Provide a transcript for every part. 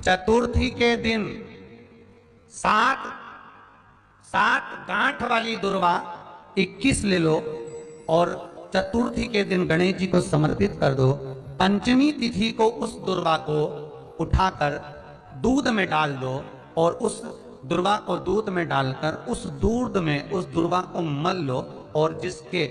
चतुर्थी के दिन सात गांठ वाली दुर्वा 21 ले लो और चतुर्थी के दिन गणेश जी को समर्पित कर दो। पंचमी तिथि को उस दुर्वा को उठाकर दूध में डाल दो और उस दुर्वा को दूध में डालकर उस दूध में उस दुर्वा को मल लो और जिसके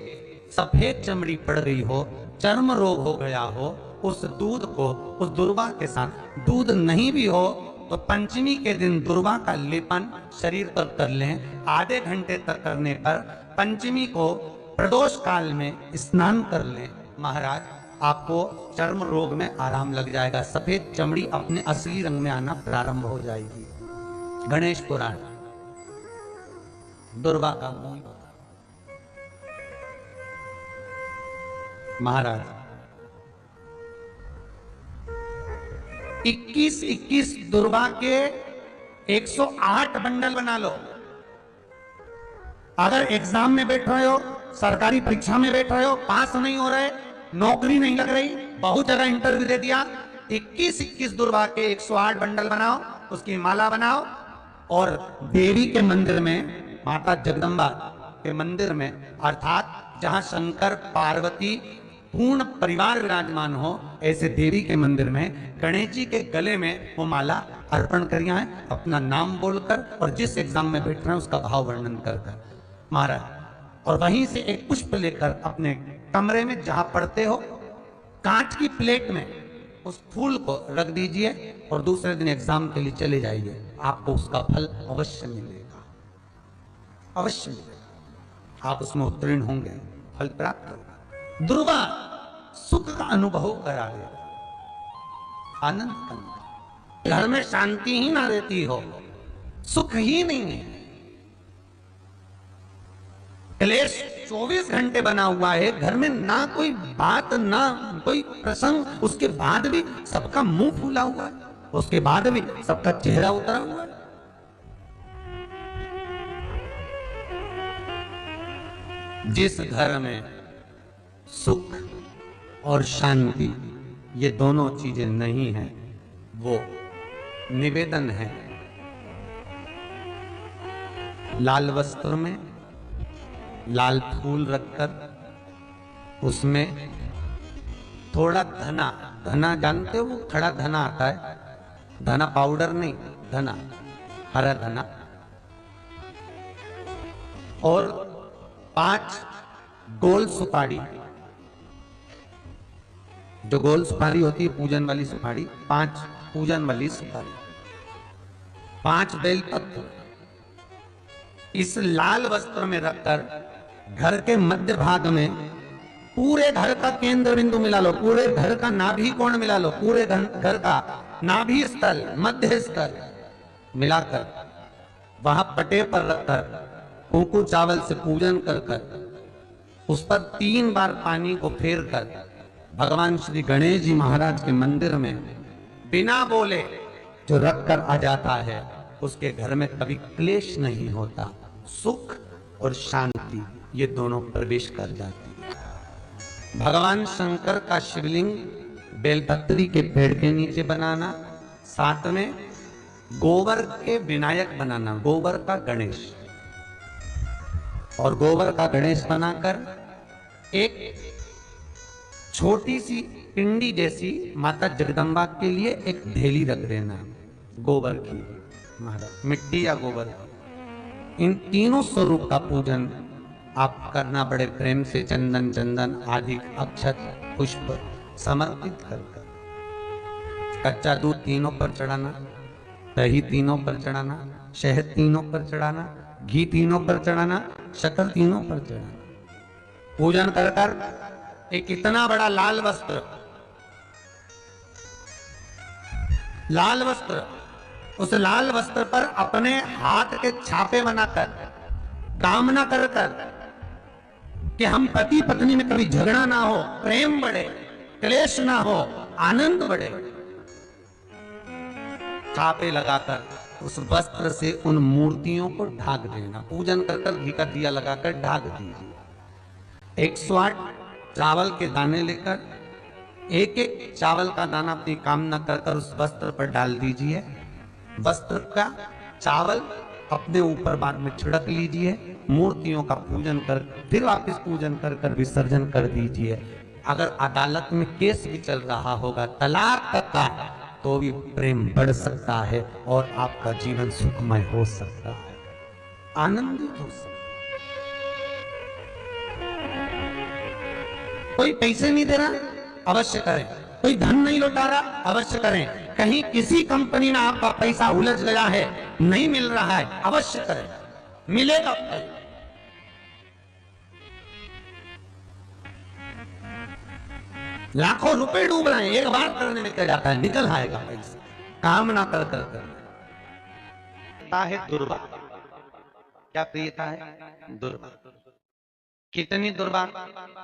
सफेद चमड़ी पड़ गई हो, चर्म रोग हो गया हो, उस दूध को उस दुर्वा के साथ, दूध नहीं भी हो तो पंचमी के दिन दुर्वा का लेपन शरीर पर कर लें। आधे घंटे तक करने पर पंचमी को प्रदोष काल में स्नान कर लें। महाराज आपको चर्म रोग में आराम लग जाएगा, सफेद चमड़ी अपने असली रंग में आना प्रारंभ हो जाएगी। गणेश पुराण दुर्वा का मूल महाराज 21 दुर्वा के 108 बंडल बना लो। अगर एग्जाम में बैठ रहे हो, सरकारी परीक्षा में बैठ रहे हो, पास नहीं हो रहे, नौकरी नहीं लग रही, बहुत जगह इंटरव्यू दे दिया, 21 दुर्वा के 108 बंडल बनाओ, उसकी माला बनाओ और देवी के मंदिर में, माता जगदम्बा के मंदिर में, अर्थात जहां शंकर पार्वती पूर्ण परिवार विराजमान हो, ऐसे देवी के मंदिर में गणेश जी के गले में वो माला अर्पण करिए है, अपना नाम बोलकर और जिस एग्जाम में बैठ रहे हैं उसका भाव वर्णन कर महाराज, और वहीं से एक पुष्प लेकर अपने कमरे में जहां पढ़ते हो कांच की प्लेट में उस फूल को रख दीजिए और दूसरे दिन एग्जाम के लिए चले जाइए। आपको उसका फल अवश्य मिलेगा, अवश्य मिलेगा, आप उसमें उत्तीर्ण होंगे, फल प्राप्त होगा। दुर्वा सुख का अनुभव करा दे, आनंद करना, घर में शांति ही ना रहती हो, सुख ही नहीं है, क्लेश 24 घंटे बना हुआ है, घर में ना कोई बात ना कोई प्रसंग, उसके बाद भी सबका मुंह फूला हुआ है, उसके बाद भी सबका चेहरा उतरा हुआ है। जिस घर में सुख और शांति ये दोनों चीजें नहीं है, वो निवेदन है लाल वस्त्र में लाल फूल रखकर उसमें थोड़ा धना, धना जानते हो, वो खड़ा धना आता है, धना पाउडर नहीं, धना, हरा धना, और 5 गोल सुपारी, जो गोल सुपारी होती है पूजन वाली सुपारी, 5 पूजन वाली सुपारी, 5 बेलपत्र इस लाल वस्त्र में रखकर घर के मध्य भाग में पूरे घर का केंद्र बिंदु मिला लो, पूरे घर का नाभि कोण मिला लो, पूरे घर का नाभि स्थल, मध्य स्थल मिलाकर वहां पटे पर रखकर कुंकू चावल से पूजन कर उस पर 3 बार पानी को फेर कर भगवान श्री गणेश जी महाराज के मंदिर में बिना बोले जो रख कर आ जाता है, उसके घर में कभी क्लेश नहीं होता, सुख और शांति ये दोनों प्रवेश कर जाती है। भगवान शंकर का शिवलिंग बेलपत्री के पेड़ के नीचे बनाना, साथ में गोबर के विनायक बनाना, गोबर का गणेश, और गोबर का गणेश बनाकर एक छोटी सी पिंडी जैसी माता जगदम्बा के लिए एक ढेली रख देना गोबर की, महाराज मिट्टी या गोबर। इन तीनों स्वरूप का पूजन आप करना बड़े प्रेम से, चंदन चंदन आदि अक्षत पुष्प समर्पित कर, कच्चा दूध तीनों पर चढ़ाना, दही तीनों पर चढ़ाना, शहद तीनों पर चढ़ाना, घी तीनों पर चढ़ाना, शक्कर तीनों पर चढ़ाना। पूजन कर कर एक इतना बड़ा लाल वस्त्र, लाल वस्त्र, उस लाल वस्त्र पर अपने हाथ के छापे बनाकर कामना कर कर कि हम पति पत्नी में कभी झगड़ा ना हो, प्रेम बढ़े, क्लेश ना हो, आनंद बढ़े, छापे लगाकर उस वस्त्र से उन मूर्तियों को ढाक देना। पूजन कर कर घी का दिया लगाकर ढाक दीजिए। 108 चावल के दाने लेकर एक एक चावल का दाना अपनी कामना कर कर उस वस्त्र पर डाल दीजिए। वस्त्र का चावल अपने ऊपर बाद में छिड़क लीजिए। मूर्तियों का पूजन कर फिर वापस पूजन कर कर विसर्जन कर दीजिए। अगर अदालत में केस भी चल रहा होगा तलाक तक का, तो भी प्रेम बढ़ सकता है और आपका जीवन सुखमय हो सकता है, आनंदित हो सकता है। कोई पैसे नहीं दे रहा, अवश्य करें। कोई धन नहीं लौटा रहा, अवश्य करें। कहीं किसी कंपनी में आपका पैसा उलझ गया है, नहीं मिल रहा है, अवश्य करें, मिलेगा। लाखों रुपए डूब रहे हैं, एक बार करने में क्या जाता है, निकल आएगा पैसा। काम ना कर कर कर है दुर्वा। क्या प्रियता है? दुर्वा। कितनी दुर्वा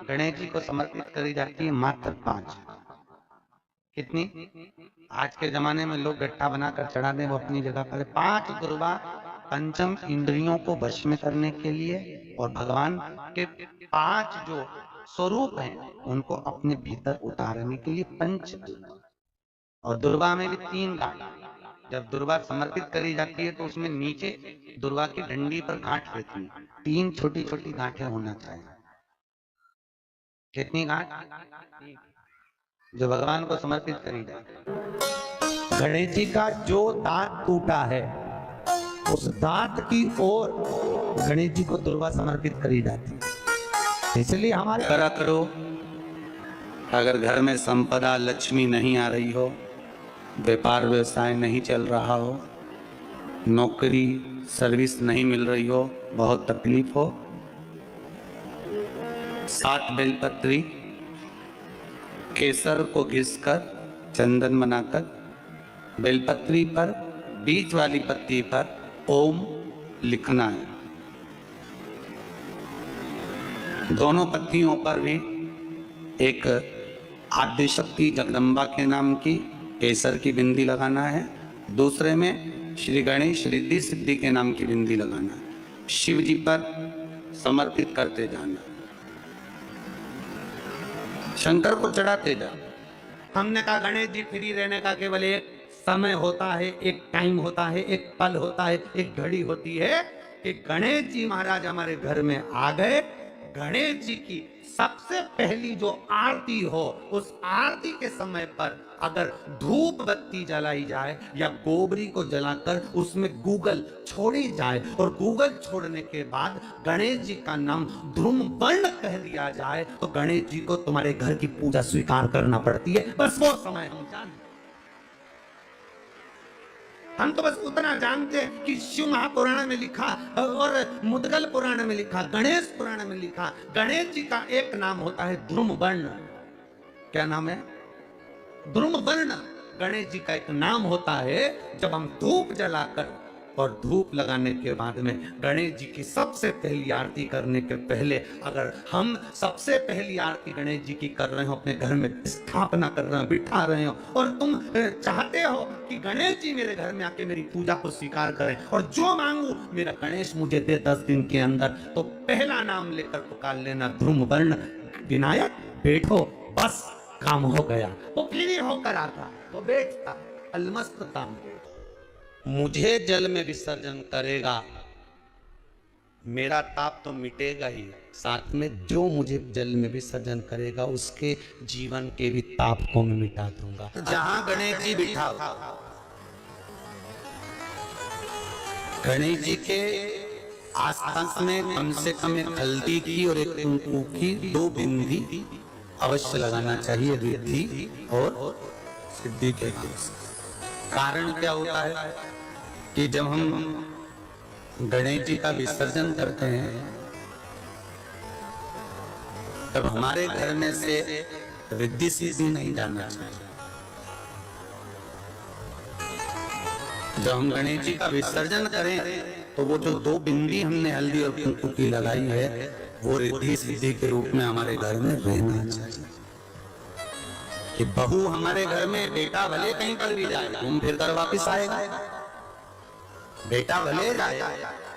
गणेश जी को समर्पित करी जाती है? मात्र 5। कितनी? आज के जमाने में लोग गट्टा बनाकर चढ़ा दें, वो अपनी जगह पर। 5 दुर्वा पंचम इंद्रियों को वश में करने के लिए और भगवान के 5 जो स्वरूप हैं उनको अपने भीतर उतारने के लिए पंच दुर्वा। और दुर्वा में भी 3 गांठ। जब दुर्वा समर्पित करी जाती है तो उसमें नीचे दुर्वा की डंडी पर गांठ रहती है, 3 छोटी छोटी गांठें होना चाहिए। कितनी गांठ? जो भगवान को समर्पित करी जाती है। गणेश जी का जो दांत टूटा है उस दांत की ओर गणेश जी को दुर्वा समर्पित करी जाती है। इसलिए हमारे करा करो, अगर घर में संपदा लक्ष्मी नहीं आ रही हो, व्यापार व्यवसाय नहीं चल रहा हो, नौकरी सर्विस नहीं मिल रही हो, बहुत तकलीफ हो, 7 बेलपत्री केसर को घिसकर चंदन बनाकर बेलपत्री पर बीच वाली पत्ती पर ओम लिखना है। दोनों पत्तियों पर भी एक आद्यशक्ति जगदम्बा के नाम की केसर की बिंदी लगाना है, दूसरे में श्री गणेश रिद्धि सिद्धि के नाम की बिंदी लगाना है। शिव जी पर समर्पित करते जाना, शंकर को चढ़ाते जाओ। हमने कहा गणेश जी फ्री रहने का केवल एक समय होता है, एक टाइम होता है, एक पल होता है, एक घड़ी होती है कि गणेश जी महाराज हमारे घर में आ गए। गणेश जी की सबसे पहली जो आरती हो, उस आरती के समय पर अगर धूप बत्ती जलाई जाए या गोबरी को जलाकर उसमें गूगल छोड़ी जाए और गूगल छोड़ने के बाद गणेश जी का नाम ध्रुम वर्ण कह दिया जाए, तो गणेश जी को तुम्हारे घर की पूजा स्वीकार करना पड़ती है। बस वो समय हम जानते, हम तो बस उतना जानते हैं कि शिव महापुराण में लिखा और मुद्गल पुराण में लिखा, गणेश पुराण में लिखा, गणेश जी का एक नाम होता है ध्रुम वर्ण। क्या नाम है? ध्रुम वर्ण गणेश जी का एक नाम होता है। जब हम धूप जलाकर और धूप लगाने के बाद में गणेश जी की सबसे पहली आरती करने के पहले अगर हम सबसे पहली आरती गणेश जी की कर रहे हो, अपने घर में स्थापना कर रहे हो, बिठा रहे हो, और तुम चाहते हो कि गणेश जी मेरे घर में आके मेरी पूजा को स्वीकार करें और जो मांगू मेरा गणेश मुझे दे 10 दिन के अंदर, तो पहला नाम लेकर पुकार लेना ध्रुम वर्ण विनायक, बैठो, बस काम हो गया। वो फ्री होकर आता, वो बैठता, अलमस्त काम। मुझे जल में विसर्जन करेगा, मेरा ताप तो मिटेगा ही, साथ में जो मुझे जल में विसर्जन करेगा उसके जीवन के भी ताप को मैं मिटा दूंगा। जहां गणेश जी बिठाओ, गणेश जी के आसपास में कम से कम एक हल्दी की और एक कुंकू की 2 बिंदी अवश्य लगाना चाहिए, रिद्धि और सिद्धि के लिए। कारण क्या होता है कि जब हम गणेश जी का विसर्जन करते हैं तब हमारे घर में से रिद्धि सिद्धि नहीं जाना चाहिए। जब हम गणेश जी का विसर्जन करें तो वो जो 2 बिंदी हमने हल्दी और कुंकू की लगाई है वो रिद्धि सिद्धि के रूप में हमारे घर में रहना चाहिए। कि बहू हमारे घर में, बेटा भले कहीं पर भी जाए घूम फिर कर वापिस आएगा, बेटा भले जाए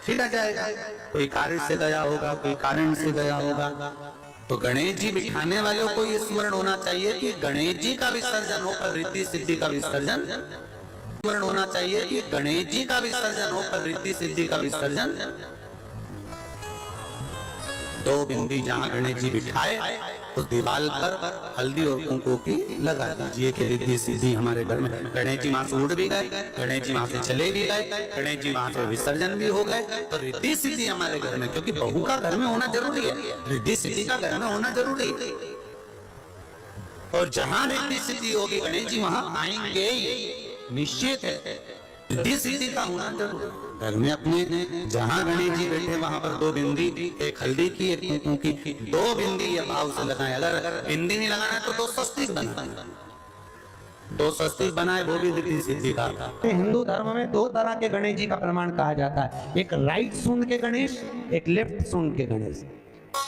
फिर आ जाएगा, कोई कार्य से गया होगा, कोई कारण से गया होगा, तो गणेश जी बिठाने वालों को ये स्मरण होना चाहिए कि गणेश जी का विसर्जन हो पर रिद्धि सिद्धि का विसर्जन स्मरण होना चाहिए कि गणेश जी का विसर्जन हो पर रिद्धि सिद्धि का विसर्जन। दो बिंदी जहां गणेश जी बिठाए उस दीवार पर हल्दी और कुंकू की लगा दीजिए कि रिद्धि सिद्धि हमारे घर में। गणेश जी वहां से उड़ भी गए, गणेश जी वहां से चले भी गए, गणेश जी वहां से विसर्जन भी हो गए, तो रिद्धि सिद्धि हमारे घर में, क्योंकि बहू का घर में होना जरूरी है, रिद्धि सिद्धि का घर में होना जरूरी है। और जहां रिद्धि सिद्धि होगी गणेश जी वहां आएंगे, निश्चित है रिद्धि सिद्धि का होना जरूरी है। घर में अपने जहां गणेश जी बैठे वहां पर दो बिंदी, एक हल्दी की एक कुंकू की, दो बिंदी या भाव से लगाए। अगर बिंदी नहीं लगाना तो दो स्वस्तिक बनाए, दो स्वस्तिक बनाए, वो भी रिद्धि सिद्धि का। हिंदू धर्म में दो तरह के गणेश जी का प्रमाण कहा जाता है, एक राइट सूंड के गणेश, एक लेफ्ट सूंड के गणेश।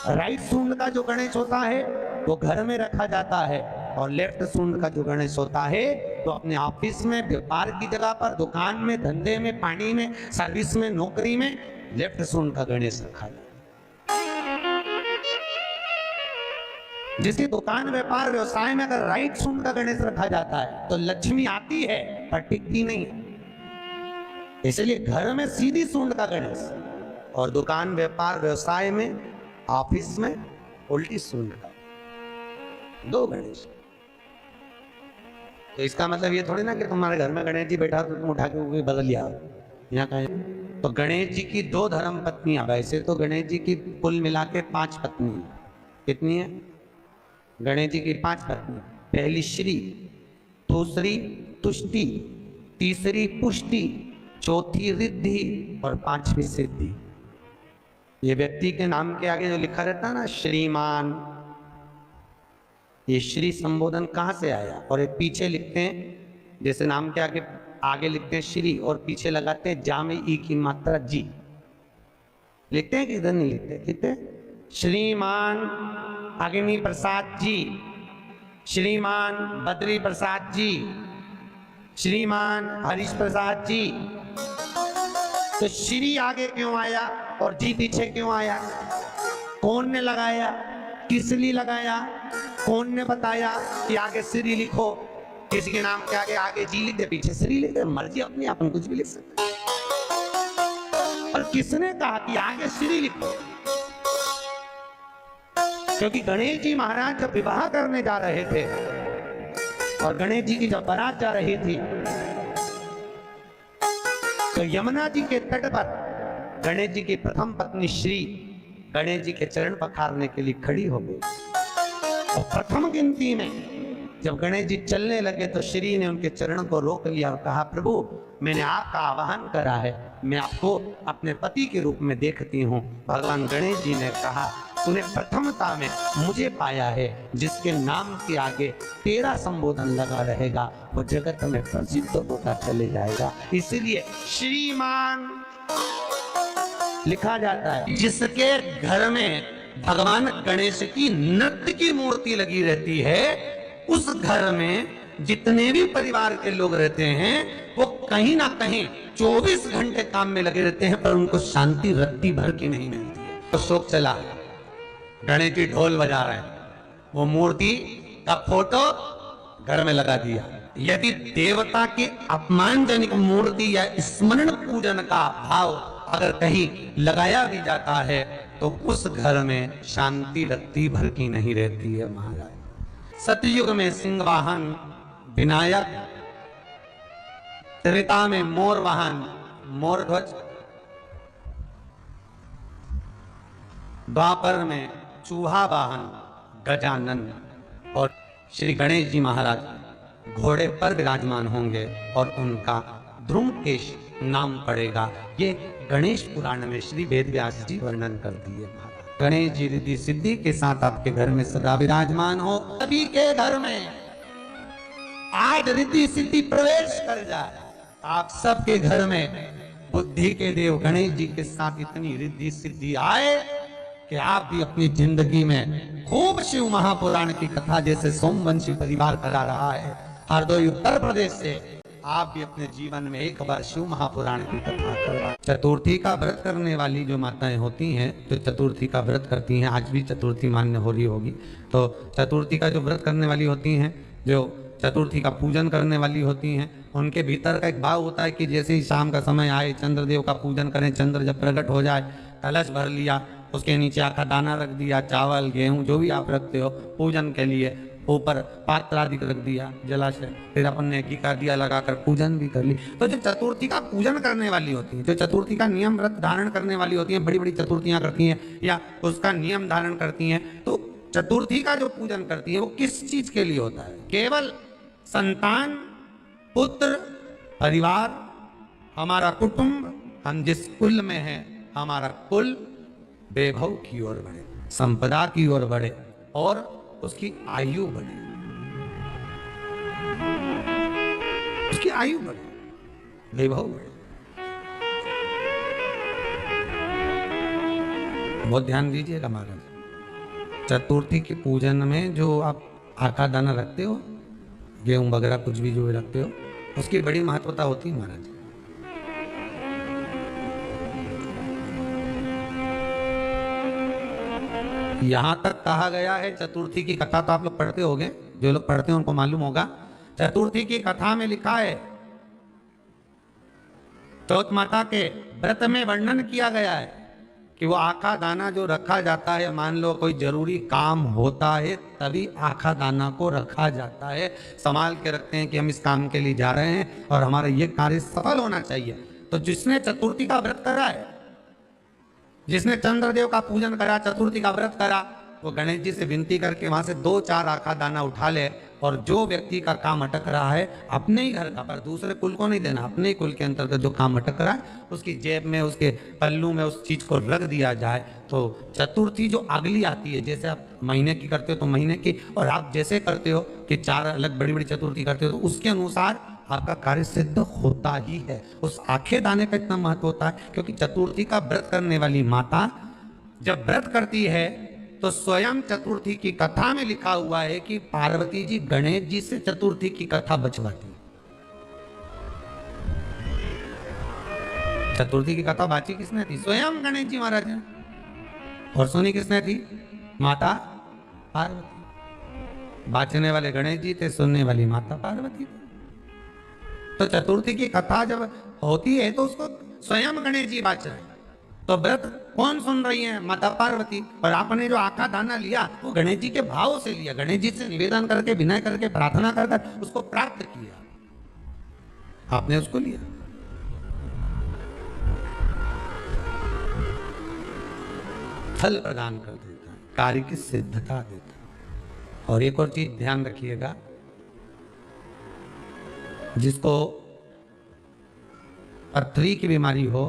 राइट सूंड का जो गणेश होता है वो घर में रखा जाता है, और लेफ्ट सूंड का जो गणेश होता है तो अपने ऑफिस में, व्यापार की जगह पर, दुकान में, धंधे में, पानी में, सर्विस में, नौकरी में लेफ्ट सूंड का गणेश रखा जाता है। जिसकी दुकान, व्यापार, व्यवसाय में अगर राइट सूंड का गणेश रखा जाता है तो लक्ष्मी आती है पर टिकती नहीं है। इसलिए घर में सीधी सूंड का गणेश, और दुकान, व्यापार, व्यवसाय में, ऑफिस में उल्टी सूंड का, दो गणेश। तो इसका मतलब ये थोड़ी ना कि तुम्हारे घर में गणेश जी बैठा तो तुम उठा के बदल लिया यहाँ कहें। तो गणेश जी की दो धर्म पत्नियां, वैसे तो गणेश जी की कुल मिला के 5 पत्नी है। कितनी है? गणेश जी की 5 पत्नी। पहली श्री, दूसरी तुष्टि, तीसरी पुष्टि, चौथी रिद्धि और 5वीं सिद्धि। ये व्यक्ति के नाम के आगे जो लिखा रहता है ना श्रीमान, ये श्री संबोधन कहाँ से आया? और एक पीछे लिखते हैं, जैसे नाम के आगे लिखते हैं श्री और पीछे लगाते हैं जा में ई की मात्रा जी। लिखते हैं कि इधर नहीं लिखते? लिखते श्रीमान अग्नि प्रसाद जी, श्रीमान बद्री प्रसाद जी, श्रीमान हरीश प्रसाद जी। तो श्री आगे क्यों आया और जी पीछे क्यों आया? कौन ने लगाया? किस लिए लगाया? कौन ने बताया कि आगे श्री लिखो? किसी के नाम के आगे जी लिख दे, पीछे श्री लिख दे, मर्जी अपनी, अपन कुछ भी लिख सकते। और किसने कहा कि आगे श्री लिखो? क्योंकि गणेश जी महाराज जब विवाह करने जा रहे थे और गणेश जी की जब बारात जा रही थी तो यमुना जी के तट पर गणेश जी की प्रथम पत्नी श्री गणेश जी के चरण पखारने के लिए खड़ी हो गई। और प्रथम गिनती में जब गणेश जी चलने लगे तो श्री ने उनके चरण को रोक लिया और कहा, प्रभु मैंने आपका आवाहन करा है, मैं आपको अपने पति के रूप में देखती हूँ। भगवान गणेश जी ने कहा, तूने प्रथमता में मुझे पाया है, जिसके नाम के आगे तेरा संबोधन लगा रहेगा वो जगत में प्रसिद्ध होता चले जाएगा। इसलिए श्रीमान लिखा जाता है। जिसके घर में भगवान गणेश की नृत्य की मूर्ति लगी रहती है, उस घर में जितने भी परिवार के लोग रहते हैं वो कहीं ना कहीं 24 घंटे काम में लगे रहते हैं, पर उनको शांति रत्ती भर की नहीं मिलती है। तो शोक चला, गणेश जी ढोल बजा रहे हैं, वो मूर्ति का फोटो घर में लगा दिया। यदि देवता की अपमानजनक मूर्ति या स्मरण पूजन का भाव अगर कहीं लगाया भी जाता है तो उस घर में शांति रत्ती भर की नहीं रहती है महाराज। सतयुग में सिंह वाहन विनायक, त्रेता में मोर वाहन मोर ध्वज, द्वापर में चूहा वाहन गजानन, और श्री गणेश जी महाराज घोड़े पर विराजमान होंगे और उनका ध्रुमकेश नाम पड़ेगा। ये गणेश पुराण में श्री वेदव्यास जी वर्णन कर दिए। गणेश जी रिद्धि सिद्धि के साथ आपके घर में सदा विराजमान हो। सभी के घर में आज रिद्धि सिद्धि प्रवेश कर जाए। आप सबके घर में बुद्धि के देव गणेश जी के साथ इतनी रिद्धि सिद्धि आए कि आप भी अपनी जिंदगी में खूब शिव महापुराण की कथा जैसे सोमवंशी परिवार करा रहा है, हरदोई उत्तर प्रदेश से आप भी अपने जीवन में एक बार शिव महापुराण की कथा करवा। चतुर्थी का व्रत करने वाली जो माताएं होती हैं, जो चतुर्थी का व्रत करती हैं, आज भी चतुर्थी मान्य हो रही होगी, तो चतुर्थी का जो व्रत करने वाली होती हैं, जो चतुर्थी का पूजन करने वाली होती हैं, उनके भीतर का एक भाव होता है कि जैसे ही शाम का समय आए चंद्रदेव का पूजन करें, चंद्र जब प्रकट हो जाए, कलश भर लिया, उसके नीचे आखा दाना रख दिया, चावल गेहूं जो भी आप रखते हो पूजन के लिए, ऊपर पात्र आदि रख दिया जलाशय, फिर अपन ने घी का दिया लगाकर पूजन भी कर ली। तो जो चतुर्थी का पूजन करने वाली होती है, जो चतुर्थी का नियम व्रत धारण करने वाली होती है, बड़ी बड़ी चतुर्थियां करती हैं या उसका नियम धारण करती हैं, तो चतुर्थी का जो पूजन करती है वो किस चीज के लिए होता है? केवल संतान, पुत्र, परिवार, हमारा कुटुंब, हम जिस कुल में हैं, हमारा कुल वैभव की ओर बढ़े, संपदा की ओर बढ़े और उसकी आयु बढ़े, उसकी आयु बढ़े, वैभव बढ़े। बहुत ध्यान दीजिएगा महाराज, चतुर्थी के पूजन में जो आप आका दाना रखते हो, गेहूं वगैरह कुछ भी जो भी रखते हो, उसकी बड़ी महत्वता होती है महाराज। यहां तक कहा गया है, चतुर्थी की कथा तो आप लोग पढ़ते होंगे, जो लोग पढ़ते हैं उनको मालूम होगा, चतुर्थी की कथा में लिखा है, चौथ माता के व्रत में वर्णन किया गया है कि वो आखा दाना जो रखा जाता है, मान लो कोई जरूरी काम होता है तभी आखा दाना को रखा जाता है, संभाल के रखते हैं कि हम इस काम के लिए जा रहे हैं और हमारा ये कार्य सफल होना चाहिए। तो जिसने चतुर्थी का व्रत करा है, जिसने चंद्रदेव का पूजन करा, चतुर्थी का व्रत करा, वो गणेश जी से विनती करके वहां से 2-4 आखा दाना उठा ले और जो व्यक्ति का काम अटक रहा है अपने ही घर का, पर दूसरे कुल को नहीं देना, अपने ही कुल के अंतर्गत जो काम अटक रहा है उसकी जेब में, उसके पल्लू में उस चीज को रख दिया जाए। तो चतुर्थी जो अगली आती है, जैसे आप महीने की करते हो तो महीने की, और आप जैसे करते हो कि 4 अलग बड़ी बड़ी चतुर्थी करते हो, तो उसके अनुसार आपका कार्य सिद्ध होता ही है। उस आखे दाने का इतना महत्व होता है क्योंकि चतुर्थी का व्रत करने वाली माता जब व्रत करती है तो स्वयं चतुर्थी की कथा में लिखा हुआ है कि पार्वती जी गणेश जी से चतुर्थी की कथा बचवाती। चतुर्थी की कथा बाची किसने थी? स्वयं गणेश जी महाराज ने। और सुनी किसने थी? माता पार्वती। बाचने वाले गणेश जी थे, सुनने वाली माता पार्वती थी। तो चतुर्थी की कथा जब होती है तो उसको स्वयं गणेश जी बाच रहे हैं, तो व्रत कौन सुन रही है? माता पार्वती। और आपने जो आका दाना लिया वो गणेश जी के भाव से लिया, गणेश जी से निवेदन करके, विनय करके, प्रार्थना कर उसको प्राप्त किया, आपने उसको लिया। फल प्रदान कर देता है, कार्य की सिद्धता देता है। और एक और चीज ध्यान रखिएगा, जिसको पथरी की बीमारी हो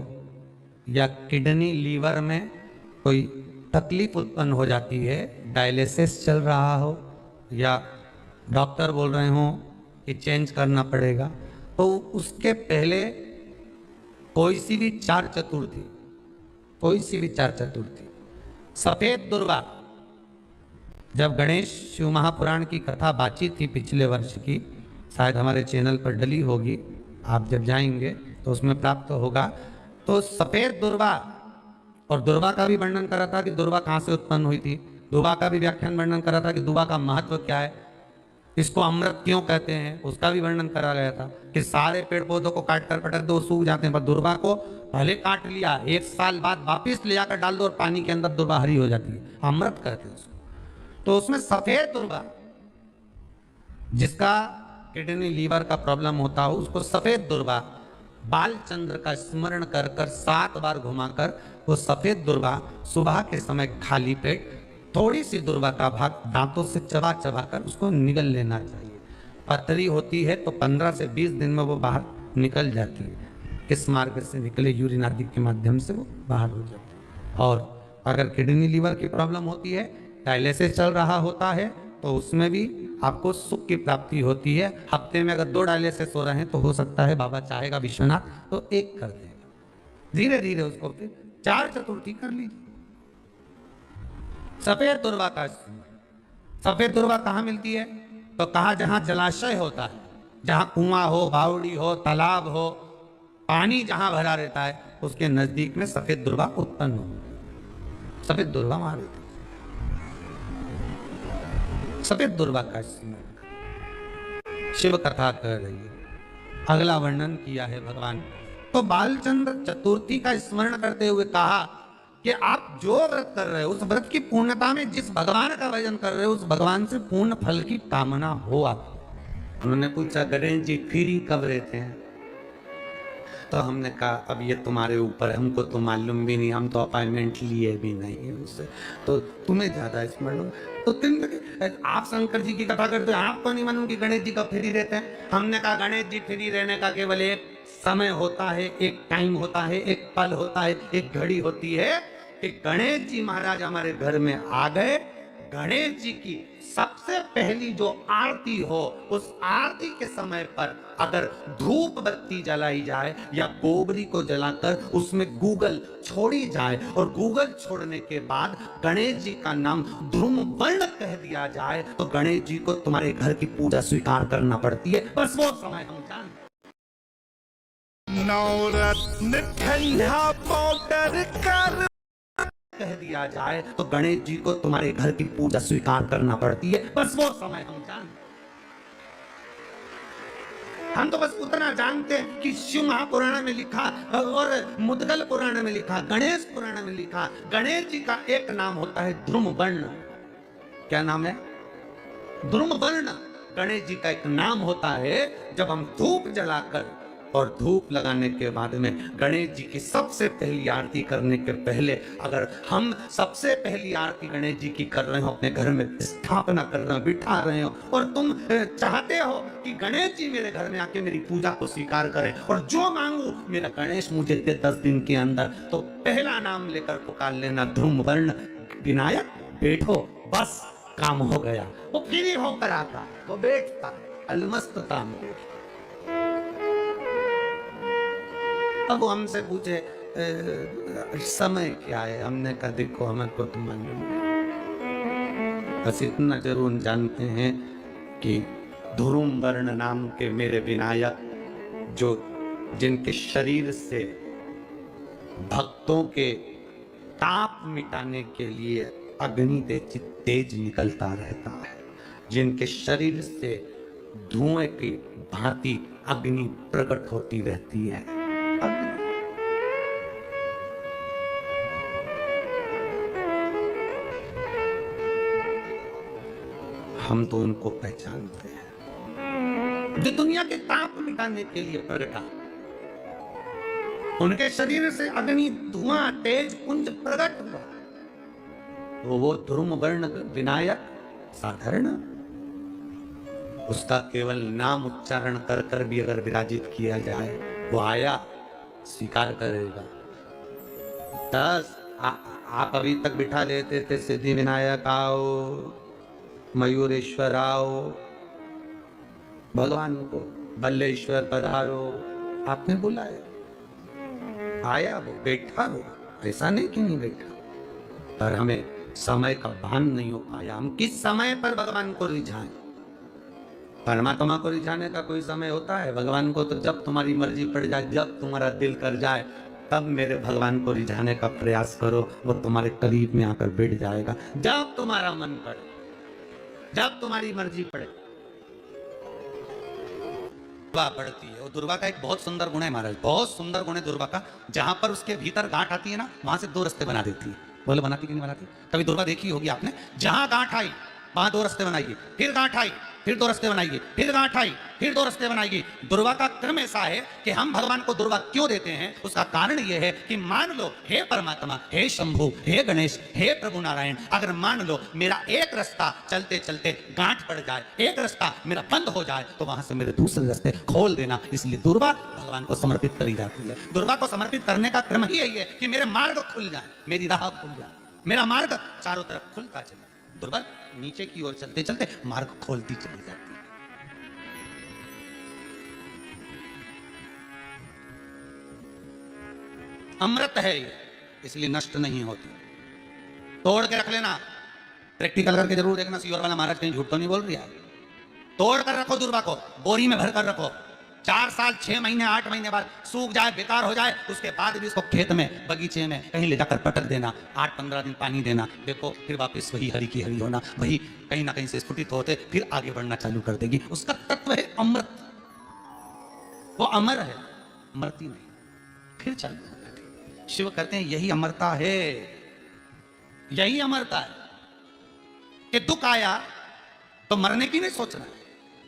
या किडनी लीवर में कोई तकलीफ उत्पन्न हो जाती है, डायलिसिस चल रहा हो या डॉक्टर बोल रहे हो कि चेंज करना पड़ेगा, तो उसके पहले कोई सी भी 4 चतुर्थी, कोई सी भी 4 चतुर्थी, सफेद दुर्वा, जब गणेश शिव महापुराण की कथा बातचीत थी पिछले वर्ष की, शायद हमारे चैनल पर डली होगी, आप जब जाएंगे तो उसमें प्राप्त होगा। तो सफेद दुर्वा, और दुर्वा का भी वर्णन करा था कि दुर्वा कहाँ से उत्पन्न हुई थी, दुर्वा का भी व्याख्यान वर्णन करा था कि दुर्वा का महत्व क्या है, इसको अमृत क्यों कहते हैं, उसका भी वर्णन करा गया था कि सारे पेड़ पौधों को काट कर पटक दो, सूख जाते हैं, पर दुर्वा को पहले काट लिया, 1 साल बाद वापिस ले जाकर डाल दो और पानी के अंदर दुर्वा हरी हो जाती है, अमृत कहते हैं उसको। तो उसमें सफेद दुर्वा, जिसका किडनी लीवर का प्रॉब्लम होता हो, उसको सफेद दुर्वा बालचंद्र का स्मरण कर कर 7 बार घुमाकर वो सफेद दुर्वा सुबह के समय खाली पेट थोड़ी सी दुर्वा का भाग दांतों से चबा चबा कर उसको निगल लेना चाहिए। पथरी होती है तो 15 से 20 दिन में वो बाहर निकल जाती है, किस मार्ग से निकले, यूरिन आदि के माध्यम से वो बाहर हो जाती है। और अगर किडनी लीवर की प्रॉब्लम होती है, डायलिसिस चल रहा होता है, तो उसमें भी आपको सुख की प्राप्ति होती है। हफ्ते में अगर 2 डायलिसिस हो रहे हैं तो हो सकता है बाबा चाहेगा विश्वनाथ तो 1 कर देगा, धीरे धीरे उसको फिर 4 चतुर्थी कर लीजिए। सफेद दुर्वा का, सफेद दुर्वा कहाँ मिलती है? तो कहा जहां जलाशय होता है, जहां कुआं हो, बावड़ी हो, तालाब हो, पानी जहां भरा रहता है, उसके नजदीक में सफेद दुर्गा उत्पन्न हो। सफेद दुर्गा वहां रहती है। सफेद दुर्गा का स्मरण शिव कथा कह रही है। अगला वर्णन किया है भगवान। तो बालचंद्र चतुर्थी का स्मरण करते हुए कहा कि आप जो व्रत कर रहे हो, उस व्रत की पूर्णता में जिस भगवान का भजन कर रहे हो, उस भगवान से पूर्ण फल की कामना हो आप। उन्होंने पूछा, गणेश जी फ्री कब रहते हैं? तो हमने कहा, अब ये तुम्हारे ऊपर, हमको तो मालूम भी नहीं, हम तो अपॉइंटमेंट लिए भी नहीं है उससे, तो तुम्हें ज्यादा स्मरण। तो आप शंकर जी की कथा करते हो, आपको नहीं मालूम कि गणेश जी कब फ्री रहते हैं? हमने कहा, गणेश जी फ्री रहने का केवल एक समय होता है, एक टाइम होता है, एक पल होता है, एक घड़ी होती है कि गणेश जी महाराज हमारे घर में आ गए। गणेश जी की सबसे पहली जो आरती हो, उस आरती के समय पर अगर धूप बत्ती जलाई जाए या गोबरी को जलाकर उसमें गूगल छोड़ी जाए और गूगल छोड़ने के बाद गणेश जी का नाम ध्रुम वर्ण कह दिया जाए, तो गणेश जी को तुम्हारे घर की पूजा स्वीकार करना पड़ती है। बस वो समय हम जानते। नवरत्न ठंडा पाउडर कर कह दिया जाए तो गणेश जी को तुम्हारे घर की पूजा स्वीकार करना पड़ती है। बस वो समय हम जानते। हम तो बस उतना जानते हैं कि शिव महापुराण में लिखा और मुद्गल पुराण में लिखा, गणेश पुराण में लिखा, गणेश जी का एक नाम होता है ध्रुम वर्ण। क्या नाम है? ध्रुम वर्ण। गणेश जी का एक नाम होता है। जब हम धूप जलाकर और धूप लगाने के बाद में गणेश जी की सबसे पहली आरती करने के पहले अगर हम सबसे पहली आरती गणेश जी की कर रहे हो, अपने घर में स्थापना कर रहे हो, बिठा रहे हो, और तुम चाहते हो कि गणेश जी मेरे घर में आके मेरी पूजा को स्वीकार करें और जो मांगू मेरा गणेश मुझे दे 10 दिन के अंदर, तो पहला नाम लेकर पुकार लेना, ध्रुम वर्ण विनायक बैठो, बस काम हो गया। वो फ्री होकर आता, वो बैठता, अलमस्तता में। अब वो हमसे पूछे समय क्या है? हमने कहा, देखो हमको तो मालूम नहीं, बस इतना जरूर जानते हैं कि ध्रुम वर्ण नाम के मेरे विनायक, जो जिनके शरीर से भक्तों के ताप मिटाने के लिए अग्नि तेज निकलता रहता है, जिनके शरीर से धुएं की भांति अग्नि प्रकट होती रहती है। हम तो उनको पहचानते हैं जो दुनिया के ताप मिटाने के लिए प्रगटा। उनके शरीर से अग्नि धुआं तेज पुंज प्रकट हुआ, तो वो ध्रुम वर्ण विनायक साधारण, उसका केवल नाम उच्चारण कर कर भी अगर विराजित किया जाए, वो आया स्वीकार करेगा। 10 आप अभी तक बिठा लेते थे, सिद्धि विनायक आओ, मयूरेश्वर आओ, भगवान को बल्लेश्वर पधारो, आपने बुलाया, आया वो, बैठा वो, ऐसा नहीं कि नहीं बैठा, पर हमें समय का भान नहीं हो पाया। हम किस समय पर भगवान को रिझाएं? परमात्मा को रिझाने का कोई समय होता है? भगवान को तो जब तुम्हारी मर्जी पड़ जाए, जब तुम्हारा दिल कर जाए, तब मेरे भगवान को रिझाने का प्रयास करो, वो तुम्हारे करीब में आकर बैठ जाएगा। जब तुम्हारा मन पड़े, जब तुम्हारी मर्जी पड़े। दुर्वा पड़ती है, और दुर्वा का एक बहुत सुंदर गुण है महाराज, बहुत सुंदर गुण है दुर्वा का। जहां पर उसके भीतर गांठ आती है ना, वहां से 2 रास्ते बना देती है। बोले बनाती कि नहीं बनाती? कभी दुर्वा देखी होगी आपने। जहां गांठ आई वहां 2 रास्ते बनाइए, फिर गांठ आई फिर 2 रास्ते बनाइए, फिर गांठ आई फिर 2 रास्ते बनाइए। दुर्वा का क्रम ऐसा है कि हम भगवान को दुर्वा क्यों देते हैं? उसका कारण यह है कि मान लो, हे परमात्मा, हे शंभु, हे गणेश, हे प्रभु नारायण, अगर मान लो मेरा एक रास्ता चलते चलते गांठ पड़ जाए, एक रास्ता मेरा बंद हो जाए, तो वहां से मेरे दूसरे रास्ते खोल देना। इसलिए दुर्वा भगवान को समर्पित करी जाती है। दुर्वा को समर्पित करने का क्रम ही यही है कि मेरे मार्ग खुल जाए, मेरी राह खुल जाए, मेरा मार्ग चारों तरफ खुलता चले। दुर्वा नीचे की ओर चलते चलते मार्ग खोलती चली जाती है। अमृत है ये, इसलिए नष्ट नहीं होती। तोड़ के रख लेना, प्रैक्टिकल करके जरूर देखना, सीवर वाला महाराज कहीं झूठ तो नहीं बोल रही है। तोड़ कर रखो दुर्वा को, बोरी में भर कर रखो। 4 साल 6 महीने 8 महीने बाद सूख जाए, बेकार हो जाए, उसके बाद भी उसको खेत में बगीचे में कहीं ले जाकर पटक देना, 8-15 दिन पानी देना। देखो फिर वापस वही हरी की हरी होना, वही कहीं ना कहीं से स्फुटित होते फिर आगे बढ़ना चालू कर देगी। उसका तत्व है अमृत, वो अमर है, मरती नहीं, फिर चालू हो जाती। शिव कहते हैं यही अमरता है, यही अमरता है कि दुख आया तो मरने की नहीं सोचना,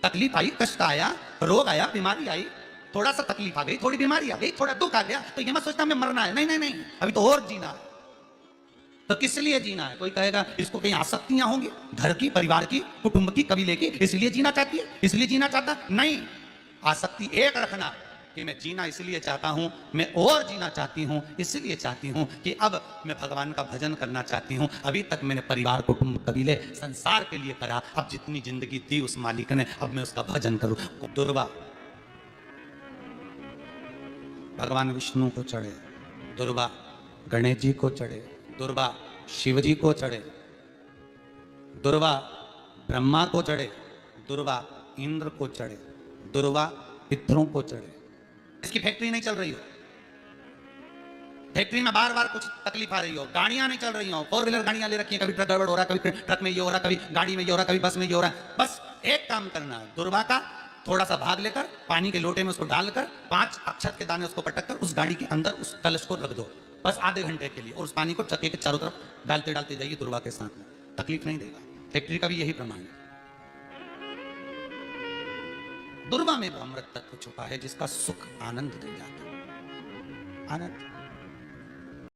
तकलीफ आई, कष्ट आया, रोग आया, बीमारी आई, थोड़ा सा तकलीफ आ गई, थोड़ी बीमारी आ गई, थोड़ा दुख आ गया, तो ये मत सोचना हमें मरना है। नहीं नहीं नहीं, अभी तो और जीना है। तो किस लिए जीना है? कोई कहेगा इसको कहीं आसक्तियां होंगी, घर की, परिवार की, कुटुंब की, कबीले की, इसलिए जीना चाहती है, इसलिए जीना चाहता नहीं। आसक्ति एक रखना कि मैं जीना इसलिए चाहता हूं, मैं और जीना चाहती हूं, इसलिए चाहती हूं कि अब मैं भगवान का भजन करना चाहती हूं। अभी तक मैंने परिवार, कुटुंब, कबीले, संसार के लिए करा, अब जितनी जिंदगी दी उस मालिक ने, अब मैं उसका भजन करूं। दुर्वा भगवान विष्णु को चढ़े, दुर्वा गणेश जी को चढ़े, दुर्वा शिव जी को चढ़े, दुर्वा ब्रह्मा को चढ़े, दुर्वा इंद्र को चढ़े, दुर्वा पितरों को चढ़े। इसकी फैक्ट्री नहीं चल रही हो, फैक्ट्री में बार बार कुछ तकलीफ आ रही हो, गाड़ियां नहीं चल रही हो, 4 व्हीलर गाड़ियां ले रखी है, कभी ट्रक गड़बड़ हो रहा है, कभी ट्रक में ये हो रहा है, कभी गाड़ी में ये हो रहा है, कभी बस में ये हो रहा है। बस एक काम करना है, दुर्वा का थोड़ा सा भाग लेकर पानी के लोटे में उसको डालकर 5 अक्षत के दाने उसको पटक कर उस गाड़ी के अंदर उस कलश को रख दो, बस आधे घंटे के लिए, और उस पानी को चक्के के चारों तरफ डालते डालते जाइए दुर्वा के साथ में, तकलीफ नहीं देगा। फैक्ट्री का भी यही प्रमाण है। दुर्वा में वो अमृत तत्व छुपा है जिसका सुख आनंद दे जाता है, आनंद।